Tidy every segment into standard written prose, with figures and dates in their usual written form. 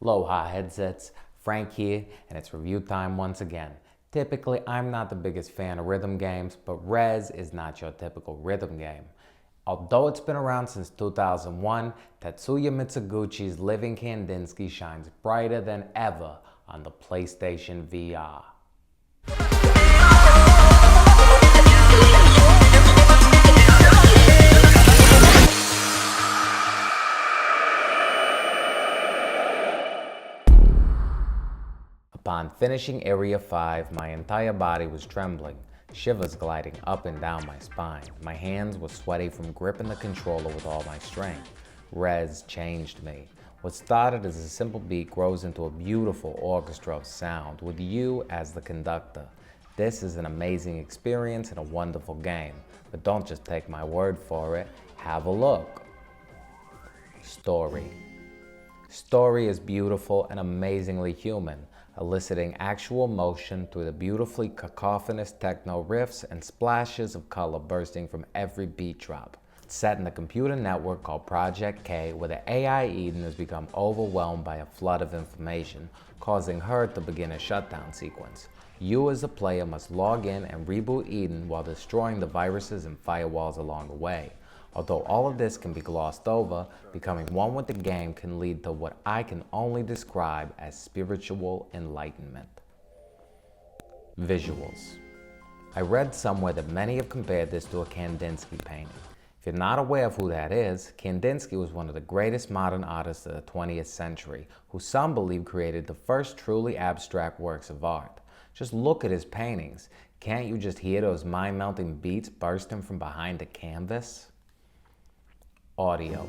Aloha Headsets, Frank here, and it's review time once again. Typically, I'm not the biggest fan of rhythm games, but Rez is not your typical rhythm game. Although it's been around since 2001, Tetsuya Mizuguchi's Living Kandisky shines brighter than ever on the PlayStation VR. Upon finishing Area 5, my entire body was trembling, shivers gliding up and down my spine. My hands were sweaty from gripping the controller with all my strength. Rez changed me. What started as a simple beat grows into a beautiful orchestra of sound, with you as the conductor. This is an amazing experience and a wonderful game, but don't just take my word for it. Have a look. Story. Story is beautiful and amazingly human, eliciting actual motion through the beautifully cacophonous techno riffs and splashes of color bursting from every beat drop. It's set in a computer network called Project K, where the AI Eden has become overwhelmed by a flood of information, causing her to begin a shutdown sequence. You as a player must log in and reboot Eden while destroying the viruses and firewalls along the way. Although all of this can be glossed over, becoming one with the game can lead to what I can only describe as spiritual enlightenment. Visuals. I read somewhere that many have compared this to a Kandisky painting. If you're not aware of who that is, Kandisky was one of the greatest modern artists of the 20th century, who some believe created the first truly abstract works of art. Just look at his paintings. Can't you just hear those mind-melting beats bursting from behind the canvas? Audio.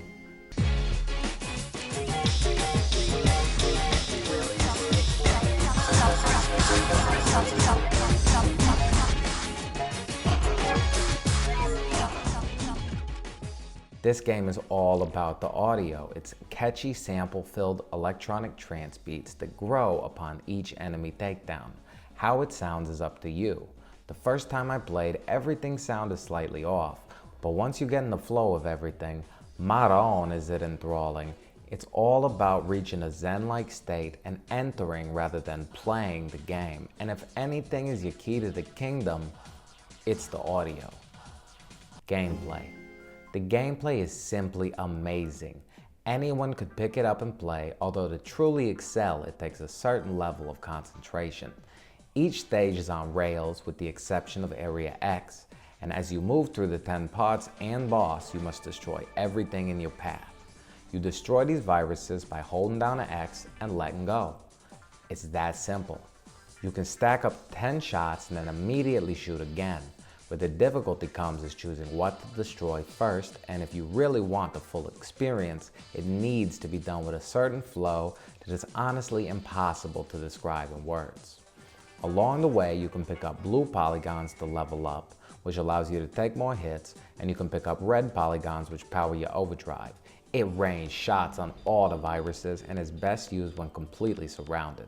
This game is all about the audio. It's catchy, sample-filled electronic trance beats that grow upon each enemy takedown. How it sounds is up to you. The first time I played, everything sounded slightly off, but once you get in the flow of everything, Maron is it enthralling. It's all about reaching a zen-like state and entering rather than playing the game. And if anything is your key to the kingdom, it's the audio. Gameplay. The gameplay is simply amazing. Anyone could pick it up and play, although to truly excel, it takes a certain level of concentration. Each stage is on rails with the exception of Area X, and as you move through the 10 parts and boss, you must destroy everything in your path. You destroy these viruses by holding down an X and letting go. It's that simple. You can stack up 10 shots and then immediately shoot again. Where the difficulty comes is choosing what to destroy first, and if you really want the full experience, it needs to be done with a certain flow that is honestly impossible to describe in words. Along the way, you can pick up blue polygons to level up, which allows you to take more hits, and you can pick up red polygons which power your overdrive. It rains shots on all the viruses and is best used when completely surrounded.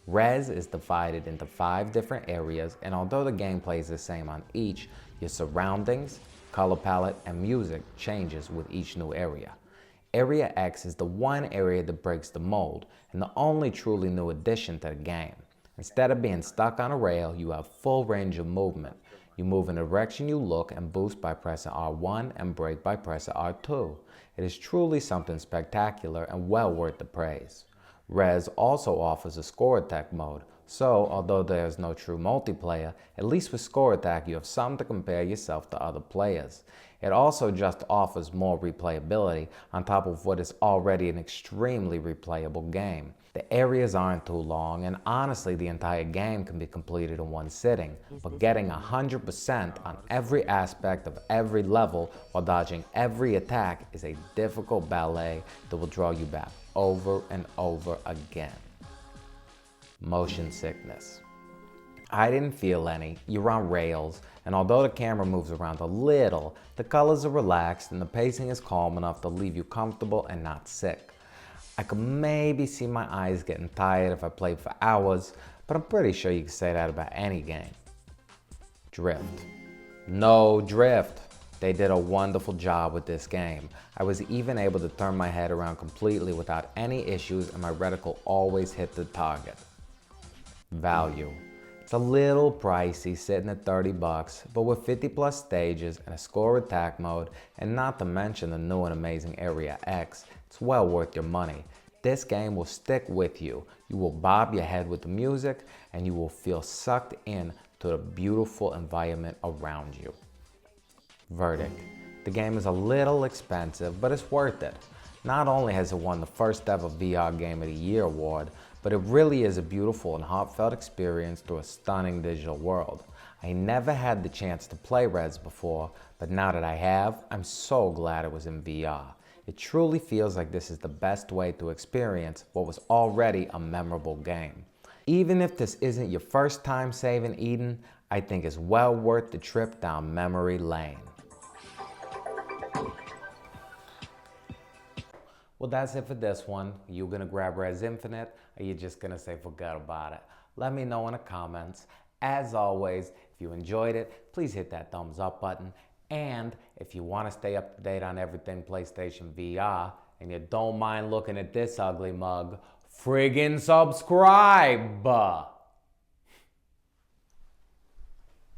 Rez is divided into 5 different areas, and although the gameplay is the same on each, your surroundings, color palette, and music changes with each new area. Area X is the one area that breaks the mold, and the only truly new addition to the game. Instead of being stuck on a rail, you have full range of movement. You move in the direction you look and boost by pressing R1 and brake by pressing R2. It is truly something spectacular and well worth the praise. Rez also offers a score attack mode, so although there is no true multiplayer, at least with score attack you have something to compare yourself to other players. It also just offers more replayability on top of what is already an extremely replayable game. The areas aren't too long, and honestly the entire game can be completed in one sitting, but getting 100% on every aspect of every level while dodging every attack is a difficult ballet that will draw you back over and over again. Motion sickness. I didn't feel any. You're on rails, and although the camera moves around a little, the colors are relaxed and the pacing is calm enough to leave you comfortable and not sick. I could maybe see my eyes getting tired if I played for hours, but I'm pretty sure you can say that about any game. Drift. No drift. They did a wonderful job with this game. I was even able to turn my head around completely without any issues, and my reticle always hit the target. Value. It's a little pricey, sitting at 30 bucks, but with 50 plus stages and a score attack mode, and not to mention the new and amazing Area X, it's well worth your money. This game will stick with you. You will bob your head with the music, and you will feel sucked in to the beautiful environment around you. Verdict. The game is a little expensive, but it's worth it. Not only has it won the first ever VR Game of the Year award, but it really is a beautiful and heartfelt experience through a stunning digital world. I never had the chance to play Rez before, but now that I have, I'm so glad it was in VR. It truly feels like this is the best way to experience what was already a memorable game. Even if this isn't your first time saving Eden, I think it's well worth the trip down memory lane. Well, that's it for this one. You gonna grab Rez Infinite, or you just gonna say forget about it? Let me know in the comments. As always, if you enjoyed it, please hit that thumbs up button. And if you want to stay up to date on everything PlayStation VR, and you don't mind looking at this ugly mug, friggin' subscribe!